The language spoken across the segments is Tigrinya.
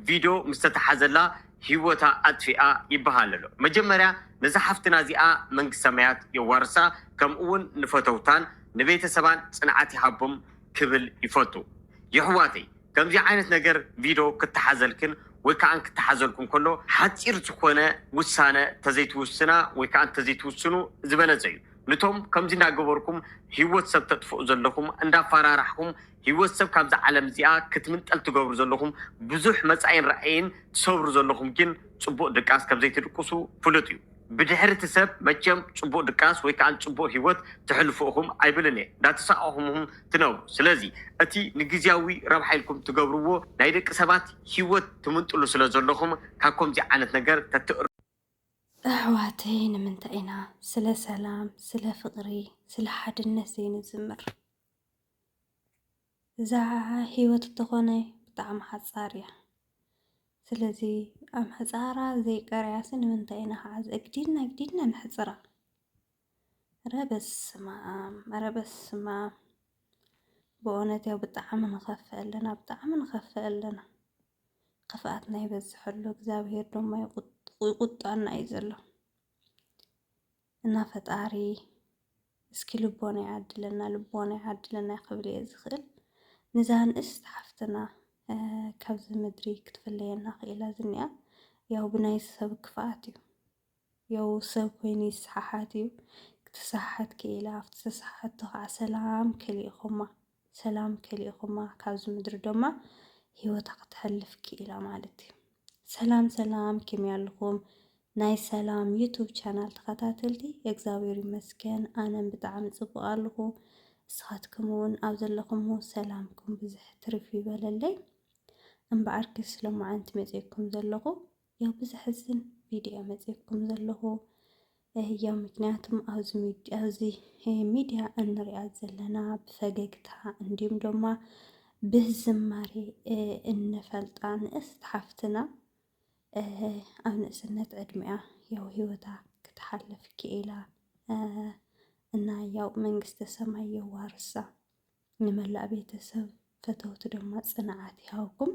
ቪድዮ ምስተተሓዘላ ህይወታ ኣጥፊኣ ይበሃል ኣሎ መጀመርያ ነዛ ሓፍትና እዚኣ መንግስቲ ሰማያት የዋርሳ ከምኡውን ንፈተውታን ንቤተሰባን ጽንዓት ይሃቦም ክብል ይፈቱ ይሕዋተይ ከምዚ ዓይነት ነገር ቪድዮ ክትሓዘልክን ወይ ከዓ ክትሓዘልኩም ከሎ ሓፂር ዝኾነ ውሳነ ተዘይትውስና ወይ ከዓ ተዘይትውስኑ ዝበለፀ እዩ نتوم كم زين أجبركم هيوت سب تدفع زلهم عند فرارحهم هيوت سب كم زعلم زيا كتمنت التجبر زلهم بزح مسعين رأين تصور زلهم جن صبوا دكاس كم زي تركسو فلتيو بدحرة سب مجمع صبوا دكاس ويكان صبوا هيوت تحلفوهم أيبلني لا تساعهم تنو سلازي أتي نجزياوي ربح لكم تجبروه نايدك سبات هيوت تمنت له سلازلهم كاكم زي عنت نجار تتقر أحواتين من تأينا سلا سلام سلا فقري سلا حد الناس ينزمر زعها هيوت التغني بطعم حصاريا سلازي أم حصارا زي قرياسن من تأينا حاز أجدينا نحصرا ربس ما بونتي بطعم نخفى لنا قفاتنا يبز حلو እግዚአብሔር ደሞ ይቁጣና ይዘለው እና ፈጣሪ እስኪ ልቦና ያድለና ይخبل ይዝኽል ንዛን እስታፍተና ካብዝ ምድሪ ክትፈለየና ኺላ ዝንያ ያው ብናይ ሰብ ክፋት እዩ ያው ሰብ ኮይኑ ይስሓሓት እዩ ክትስሓት ኪላ ፍትስሓት ተኻ ሰላም ከሊኹማ ካብዝ ምድሪ ደማ ህይወት ክትሕልፍ ኪላ ማለት እዩ ሰላም ከመያልኩም ናይ ሰላም ዩቲዩብ ቻናል ተኸታተልቲ እግዚአብሔር ይመስገን ኣነም ብጣዕሚ ጽቡቕ ኣለኹ እስኻትኩምን ኣብ ዘለኹም ሰላምኩም ብዙሕ ትርፍ ይበለለይ እምበኣርክ ስለማዓንቲ መጽእኩም ዘለኹ ያው ብዝሕዝን ቪድዮ መጽእኩም ዘለኹ ያው ምክንያቱም ኣብዚ ሚድያ እንሪኣ ዘለና ብፈገግታ እንዲሁም ድማ ብዝማሬ እንፈልጣ ንእስት ሓፍትና ኣብ ንእስነት ዕድሚያ ያው ህይወታ ክትሓልፍ ኪኢላ እና ያው መንግስተ ሰማይ የዋርሳ ንመላእ ቤተሰብ ፈተውት ድማ ጽንዓት ይሃውኩም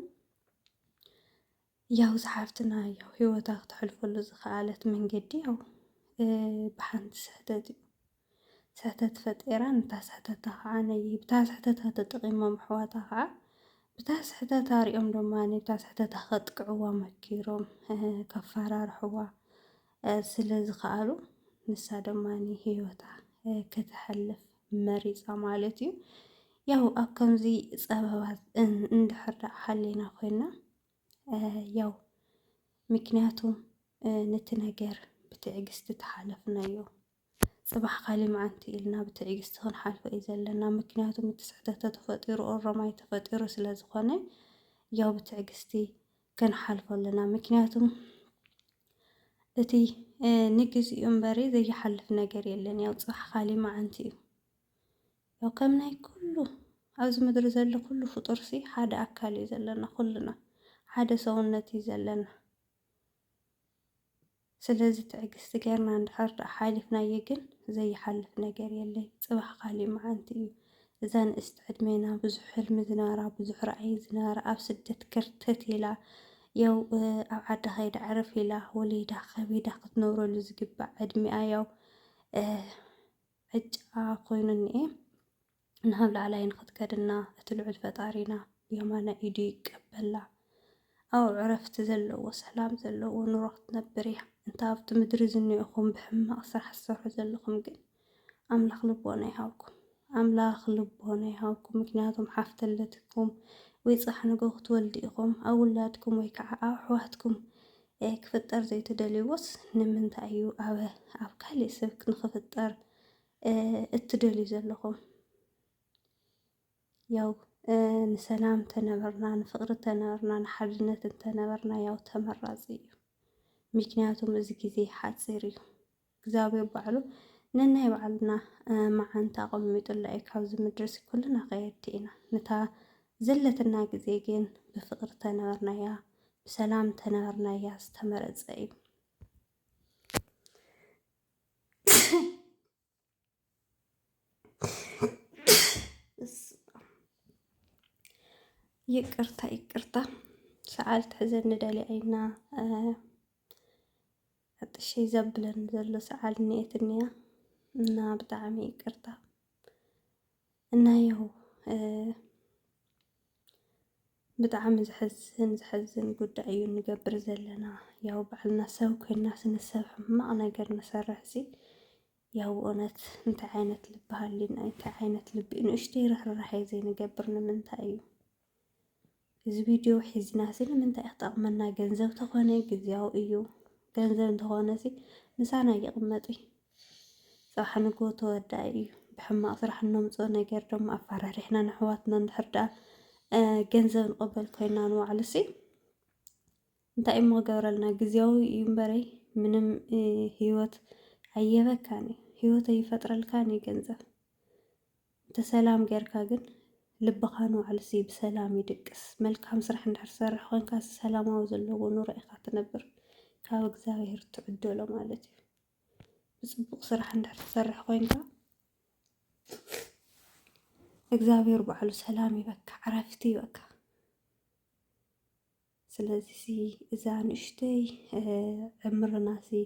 ያው ዝሓፍትና ያው ህይወታ ክትሕልፈሉ ዝኽኣለት መንገዲ ያው ብሓንቲ ስህተት ፈጢራ እንታ ስህተት ከዓ ብታ ስህተት ተጠቂሞም ኣሕዋታ ከዓ ብታ ስህተት ኣሪኦም ድማ ነታ ስህተት ከጥቅዕዋ መኪሮም ከፈራርሕዋ ስለ ዝኽኣሉ ንሳ ድማ ህይወታ ክትሕልፍ መሪፃ ማለት እዩ ያው ኣብ ከምዚ ፀበባት እንድሕር ሓሊና ኮይና ያው ምክንያቱም ነቲ ነገር ብትዕግስቲ ተሓለፍናዮ صباح خالي معنتي إلنا بتعيست خن حلفة إذا لنا مكنياتهم التسعة تفطير الرماي تفطير سلاز خانة ياو بتعيستي كان حلفة لنا مكنياتهم التي نجز ينبري زي حلف نجري لنا ياو صباح خالي معنتي ياو كمنا كله عاوز مدرسة له كله فطرسي حدا أكل إذا لنا كلنا حدا سونتي إذا لنا سلازي تعجز تجارنا عند حر حالفنا يجن زي حلف نجار يلي صباح خالي معنتي إذا استعدمينا بزح حلم زنارة بزح رأي زنارة أب سدت كرتت إلى يو أبعد هيدا عرف إلى وليدا خبيدا قد نورو لزقبع عدمي أيو عجا قوينني إيه نهبل علينا قد كدنا أتلعب الفطارينا يومانا إيدي قبلا أو عرفت زلو وسلام زلو ونروح نبريها انت عبت مدرزني أخوم بحما أصرح الصرح زلكم جن أملاخ لبونا يهاوكم مكناتهم حافت اللتكم ويصح نقوخ تولديكم أولادكم ويكع أحواتكم كفتر زي تدليوس نمن تأيو أو كالي سبك نخفتر التدلي زلكم يو نسلام تنبرنا نفقر تنبرنا نحرجنة تنبرنا يو تمرازي ምክንያቱም እዚ ግዜ ሓፂር እዩ እግዚአብሔር ባዕሉ ነናይ ባዕልና መዓንታ ቀሚጡላ እዩ ካብዚ ምድረስ ኩልና ከየድኢና ነታ ዘለትና ግዜ ግን ብፍቅሪ ተነበርናያ ብሰላም ተነበርናያ ዝተመረፀ እዩ ይቅርታ ሰዓል ትሕዘኒ ደሊዐይና ዕጥሸይ ዘብለን ዘሎ ሰዓል ኒኤት እኒያ እና ብጣዕሚ ይቅርታ እና ያው ብጣዕሚ ዝሕዝን ጉዳይ እዩ ንገብር ዘለና ያው ባዕልና ሰብ ኮይና ስንሰብ ሕማቕ ነገር ንሰርሕ ሲ ያው እውነት እንታይ ዓይነት ልቢ ሃሊና እንታይ ዓይነት ልቢ ንእሽተይ ርህራሄ ዘይንገብር ንምንታይ እዩ እዚ ቪድዮ ሒዝና ሲ ንምንታይ ይጠቕመና ገንዘብ ተኾነ ጊዜያዊ እዩ ገንዘብ እንተኾነ ሲ ምሳና ይቕመጥ ፅባሕ ንግሆ ተወዳኢ እዩ ብሕማቕ ስራሕ እነምፅኦ ነገር ደሞ ኣፈራሪሕና ንኣሕዋትና እንድሕር ደኣ ገንዘብ ንቕበል ኮይና ንባዕሉ ሲ እንታይ እሞ ገብረልና ጊዜያዊ እዩ እምበረይ ምንም ህይወት ኣየበካኒ ህይወት ኣይፈጥረልካኒ ገንዘብ እንተሰላም ጌርካ ግን ልብኻ ንባዕሉ ሲ ብሰላም ይድቅስ መልካም ስራሕ እንድሕር ትሰርሕ ኮንካ ሰላማዊ ዘለዎ ኑሮ ኢኻ ትነብር ካብ እግዚኣብሔር ትዕደሎ ማለት እዩ ብፅቡቕ ስራሕ እንድሕር ትሰርሕ ኮንካ እግዚኣብሔር ባዕሉ ሰላም ይበካ ዓረፍቲ ይበካ ስለዚ ሲ እዛ ንእሽተይ ዕምርና ሲ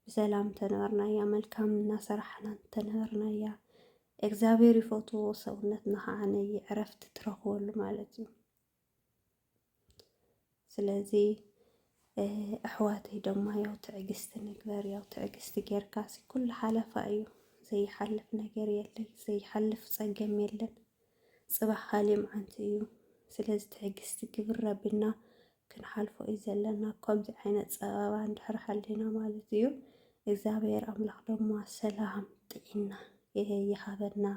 ብሰላም ተነበርና እያ መልካም እናሰራሕና ተነበርና እያ እግዚኣብሔር ይፈትዎ ሰውነትና ከዓ ነይ ዕረፍቲ ትረኽበሉ ማለት እዩ ስለዚ ኣሕዋተይ ድማ ያው ትዕግስቲ ንግበር ያው ትዕግስቲ ጌርካ ሲ ኩሉ ሓለፋ እዩ ዘይሓልፍ ነገር የለን ዘይሓልፍ ፀገም የለን ፅባሕ ካሊእ መዓንቲ እዩ ስለዚ ትዕግስቲ ግብር ረቢና ክንሓልፎ እዩ ዘለና ከምዚ ዓይነት ፀበባ እንድሕር ሃሊና ማለት እዩ እግዚኣብሔር ኣምላኽ ድማ ሰላም ጥዒና ይሃበና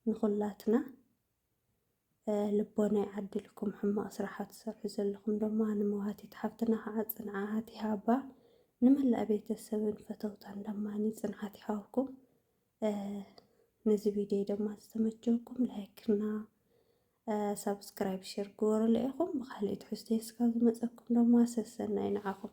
ንኹላትና ልቦና ይዓድልኩም ሕማቕ ስራሓት ትሰርሑ ዘለኹም ድማ ንመዋቲት ሓፍትና ከዓ ፅንዓት ይሃባ ንመላእ ቤተሰብን ፈተውታን ደማኒ ፅንዓት ይሃብኩም ነዚ ቪድዮ ድማ ዝተመቸወኩም ላይክና ሰብስክራይብ ሼር ግበሩ ኢኹም ብካልእ ትሕዝቶ እስካብ ዝመፀኩም ድማ ሰሰናይ ንዓኹም